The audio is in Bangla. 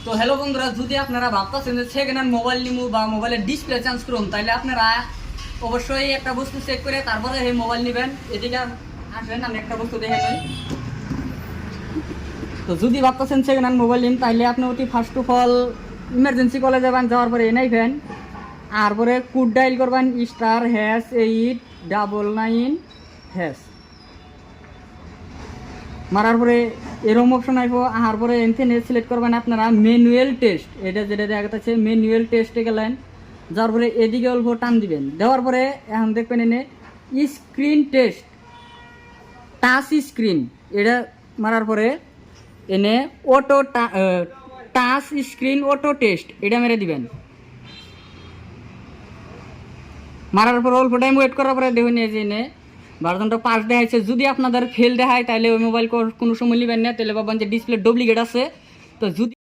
তো হ্যালো বন্ধুরা, যদি আপনারা ভাবতেছেন যে সেকেন্ড হ্যান্ড মোবাইল নিমু বা মোবাইলের ডিসপ্লে চেঞ্জ করুন, তাহলে আপনারা অবশ্যই একটা বস্তু চেক করে তারপরে এই মোবাইল নেবেন। এদিকে আসবেন, আমি একটা বস্তু দেখে নিই। তো যদি ভাবতেছেন সেকেন্ড হ্যান্ড মোবাইল নিন, তাহলে আপনি অতি ফার্স্ট অফ অল ইমার্জেন্সি কলে যাবেন, যাওয়ার পরে এনআইভেন, আর পরে কোড ডাইল করবেন *899#। মারার পরে এরকম অপশন আইব, আর পরে এনথেন সিলেক্ট করবেন আপনারা ম্যানুয়াল টেস্ট। এটা যেটা দেখা যাচ্ছে ম্যানুয়াল টেস্টে গেলেন, যার পরে এদিকে অল্প টান দিবেন। দেওয়ার পরে এখন দেখবেন এনে স্ক্রিন টেস্ট, টাচ স্ক্রিন, এটা মারার পরে এনে auto touch screen auto test, এটা মেরে দিবেন। মারার পর অল্প টাইম ওয়েট করার পরে দেখুন এই যে এনে ভার্সনটা 5 দেখাচ্ছে। যদি আপনাদের ফেল দেখায় তাহলে ওই মোবাইল কোনো সময় নেবেন না, তাহলে ভাববেন যে ডিসপ্লে ডুপ্লিকেট আছে। তো যদি